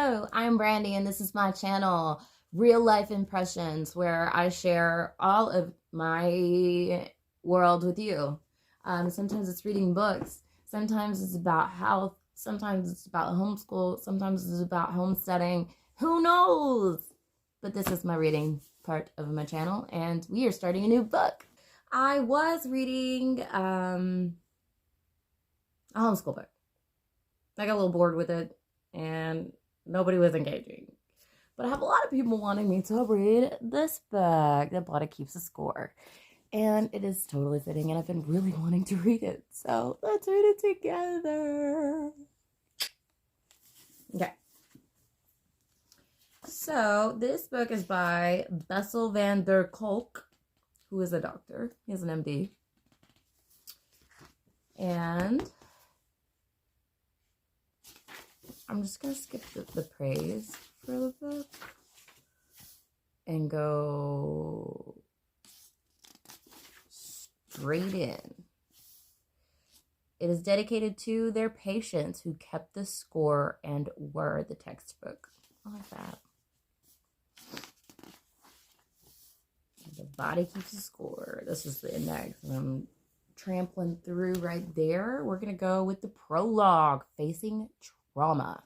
Hello, I'm Brandi, and this is my channel, Real Life Impressions, where I share all of my world with you. Sometimes it's reading books, sometimes it's about health, sometimes it's about homeschool, sometimes it's about homesteading. Who knows? But this is my reading part of my channel, and we are starting a new book. I was reading a homeschool book. I got a little bored with it, and nobody was engaging. But I have a lot of people wanting me to read this book that Brandi keeps a score. And it is totally fitting, and I've been really wanting to read it. So let's read it together. Okay. So this book is by Bessel van der Kolk, who is a doctor. He has an MD. And I'm just going to skip the praise for the book and go straight in. It is dedicated to their patients who kept the score and were the textbook. I like that. The body keeps the score. This is the index, and I'm trampling through right there. We're going to go with the prologue, Facing Trauma.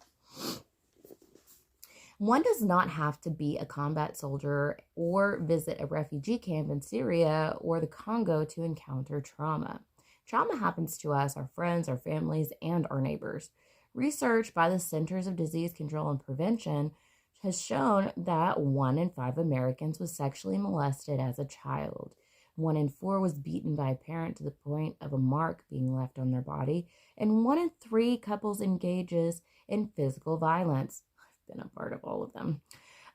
One does not have to be a combat soldier or visit a refugee camp in Syria or the Congo to encounter trauma. Trauma happens to us, our friends, our families, and our neighbors. Research by the Centers of Disease Control and Prevention has shown that 1 in 5 Americans was sexually molested as a child. 1 in 4 was beaten by a parent to the point of a mark being left on their body, and 1 in 3 couples engages in physical violence. I've been a part of all of them.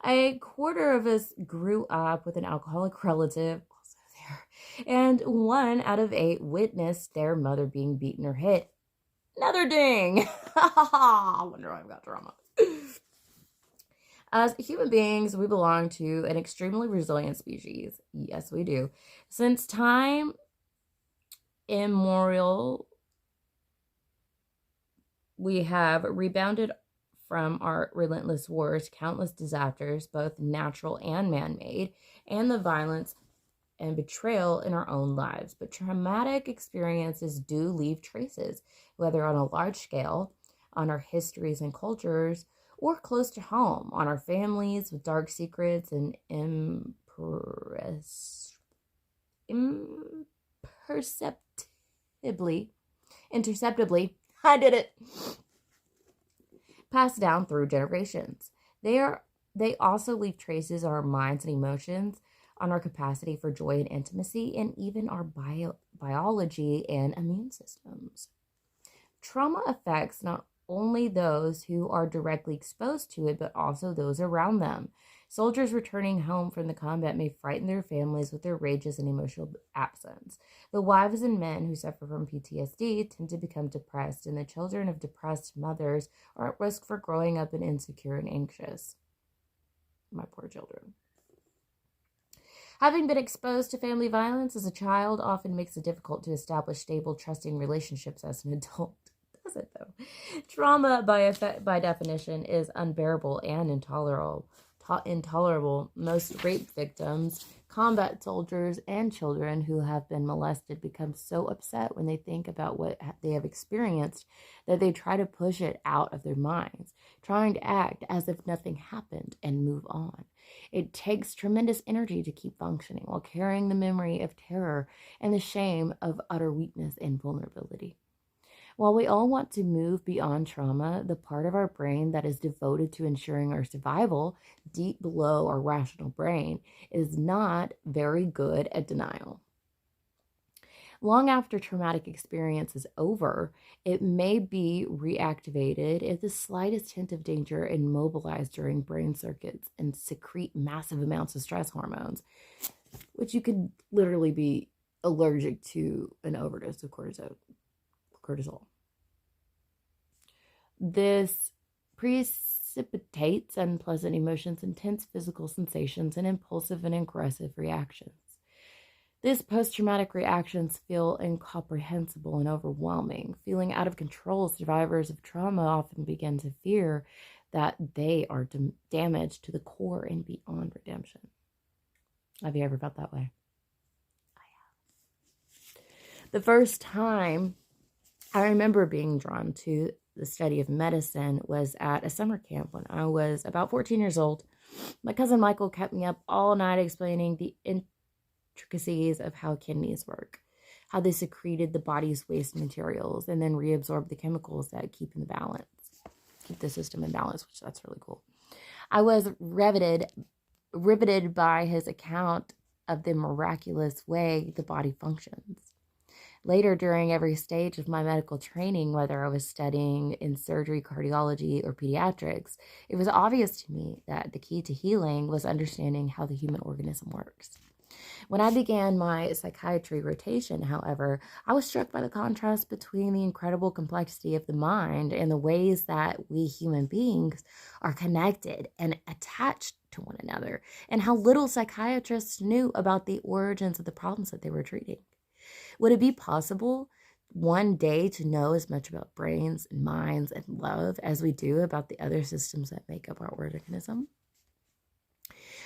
A quarter of us grew up with an alcoholic relative, also there, and 1 out of 8 witnessed their mother being beaten or hit. Another ding! I wonder why I've got trauma. As human beings, we belong to an extremely resilient species. Yes, we do. Since time immemorial, we have rebounded from our relentless wars, countless disasters, both natural and man-made, and the violence and betrayal in our own lives. But traumatic experiences do leave traces, whether on a large scale, on our histories and cultures, or close to home, on our families with dark secrets and interceptibly, I did it, passed down through generations. They also leave traces on our minds and emotions, on our capacity for joy and intimacy, and even our biology and immune systems. Trauma affects not only those who are directly exposed to it, but also those around them. Soldiers returning home from the combat may frighten their families with their rages and emotional absence. The wives and men who suffer from PTSD tend to become depressed, and the children of depressed mothers are at risk for growing up insecure and anxious. My poor children. Having been exposed to family violence as a child often makes it difficult to establish stable, trusting relationships as an adult. Does it though? Trauma, by definition, is unbearable and intolerable. Most rape victims, combat soldiers, and children who have been molested become so upset when they think about what they have experienced that they try to push it out of their minds, trying to act as if nothing happened and move on. It takes tremendous energy to keep functioning while carrying the memory of terror and the shame of utter weakness and vulnerability. While we all want to move beyond trauma, the part of our brain that is devoted to ensuring our survival, deep below our rational brain, is not very good at denial. Long after traumatic experience is over, it may be reactivated if the slightest hint of danger is mobilized during brain circuits and secrete massive amounts of stress hormones, which you could literally be allergic to an overdose of cortisol. This precipitates unpleasant emotions, intense physical sensations, and impulsive and aggressive reactions. These post-traumatic reactions feel incomprehensible and overwhelming. Feeling out of control, survivors of trauma often begin to fear that they are damaged to the core and beyond redemption. Have you ever felt that way? I have. The first time I remember being drawn to the study of medicine was at a summer camp when I was about 14 years old. My cousin Michael kept me up all night explaining the intricacies of how kidneys work, how they secreted the body's waste materials and then reabsorb the chemicals that keep the system in balance, which that's really cool. I was riveted by his account of the miraculous way the body functions. Later, during every stage of my medical training, whether I was studying in surgery, cardiology, or pediatrics, it was obvious to me that the key to healing was understanding how the human organism works. When I began my psychiatry rotation, however, I was struck by the contrast between the incredible complexity of the mind and the ways that we human beings are connected and attached to one another, and how little psychiatrists knew about the origins of the problems that they were treating. Would it be possible one day to know as much about brains and minds and love as we do about the other systems that make up our organism?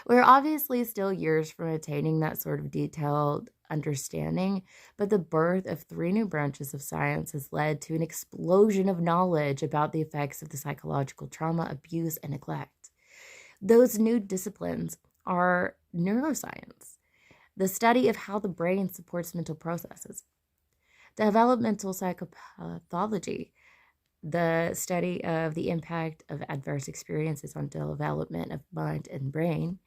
We're obviously still years from attaining that sort of detailed understanding, but the birth of 3 new branches of science has led to an explosion of knowledge about the effects of the psychological trauma, abuse, and neglect. Those new disciplines are neuroscience, the study of how the brain supports mental processes; developmental psychopathology, the study of the impact of adverse experiences on development of mind and brain;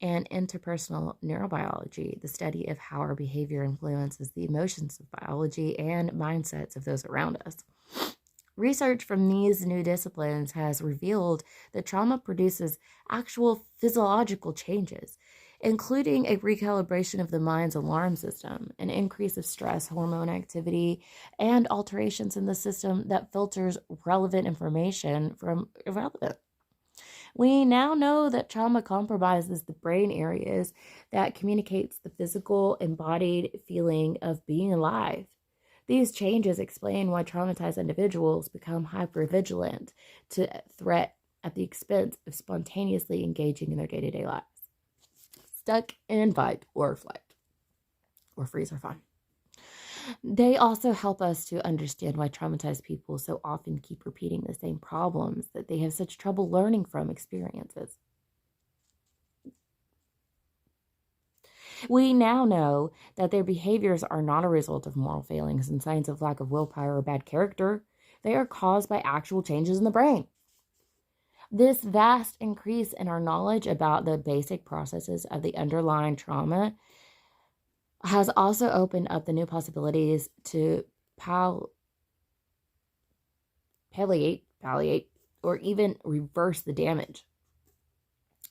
and interpersonal neurobiology, the study of how our behavior influences the emotions of biology and mindsets of those around us. Research from these new disciplines has revealed that trauma produces actual physiological changes, including a recalibration of the mind's alarm system, an increase of stress hormone activity, and alterations in the system that filters relevant information from irrelevant. We now know that trauma compromises the brain areas that communicates the physical, embodied feeling of being alive. These changes explain why traumatized individuals become hypervigilant to threat at the expense of spontaneously engaging in their day-to-day lives. Stuck in fight or flight, or freeze or fawn. They also help us to understand why traumatized people so often keep repeating the same problems that they have such trouble learning from experiences. We now know that their behaviors are not a result of moral failings and signs of lack of willpower or bad character. They are caused by actual changes in the brain. This vast increase in our knowledge about the basic processes of the underlying trauma has also opened up the new possibilities to palliate, or even reverse the damage.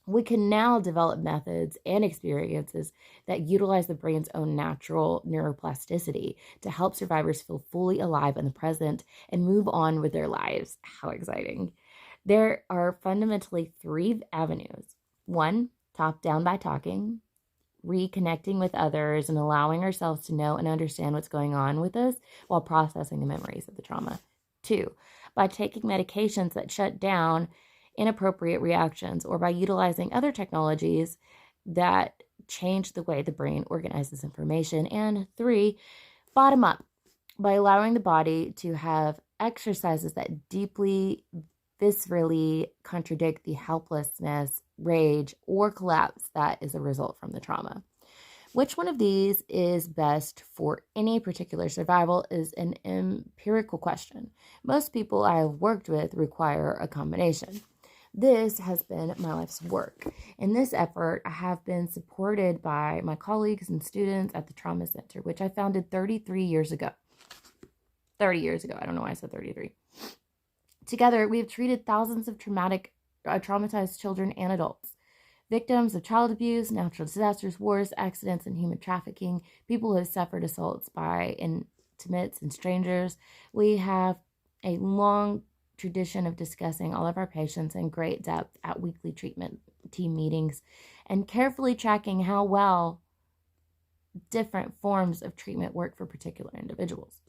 We can now develop methods and experiences that utilize the brain's own natural neuroplasticity to help survivors feel fully alive in the present and move on with their lives. How exciting. There are fundamentally 3 avenues. 1, top down by talking, reconnecting with others and allowing ourselves to know and understand what's going on with us while processing the memories of the trauma. 2, by taking medications that shut down inappropriate reactions or by utilizing other technologies that change the way the brain organizes information. And 3, bottom up, by allowing the body to have exercises that deeply, viscerally contradict the helplessness, rage, or collapse that is a result from the trauma. Which one of these is best for any particular survival is an empirical question. Most people I have worked with require a combination. This has been my life's work. In this effort, I have been supported by my colleagues and students at the Trauma Center, which I founded 33 years ago. 30 years ago. I don't know why I said 33. Together, we have treated thousands of traumatized children and adults, victims of child abuse, natural disasters, wars, accidents, and human trafficking, people who have suffered assaults by intimates and strangers. We have a long tradition of discussing all of our patients in great depth at weekly treatment team meetings and carefully tracking how well different forms of treatment work for particular individuals.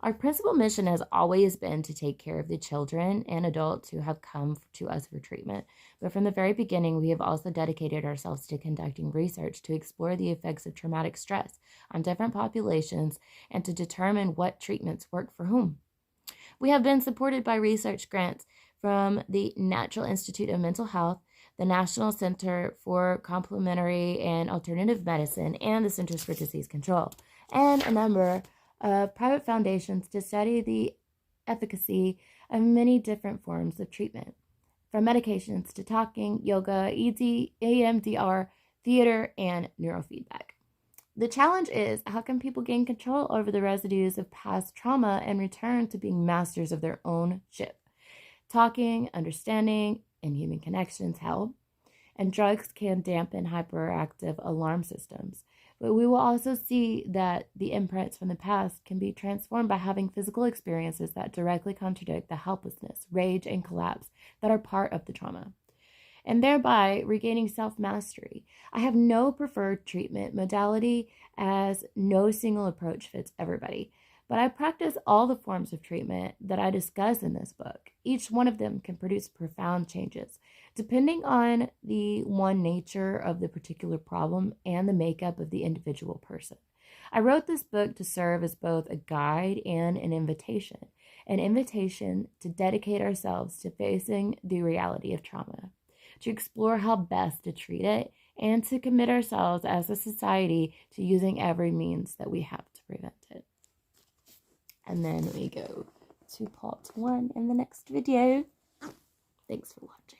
Our principal mission has always been to take care of the children and adults who have come to us for treatment. But from the very beginning, we have also dedicated ourselves to conducting research to explore the effects of traumatic stress on different populations and to determine what treatments work for whom. We have been supported by research grants from the Natural Institute of Mental Health, the National Center for Complementary and Alternative Medicine, and the Centers for Disease Control, and a number of private foundations to study the efficacy of many different forms of treatment, from medications to talking, yoga, EMDR, theater, and neurofeedback. The challenge is, how can people gain control over the residues of past trauma and return to being masters of their own ship? Talking, understanding, and human connections help, and drugs can dampen hyperactive alarm systems. But we will also see that the imprints from the past can be transformed by having physical experiences that directly contradict the helplessness, rage, and collapse that are part of the trauma, and thereby regaining self-mastery. I have no preferred treatment modality, as no single approach fits everybody, but I practice all the forms of treatment that I discuss in this book. Each one of them can produce profound changes, depending on the nature of the particular problem and the makeup of the individual person. I wrote this book to serve as both a guide and an invitation to dedicate ourselves to facing the reality of trauma, to explore how best to treat it, and to commit ourselves as a society to using every means that we have to prevent it. And then we go to part 1 in the next video. Thanks for watching.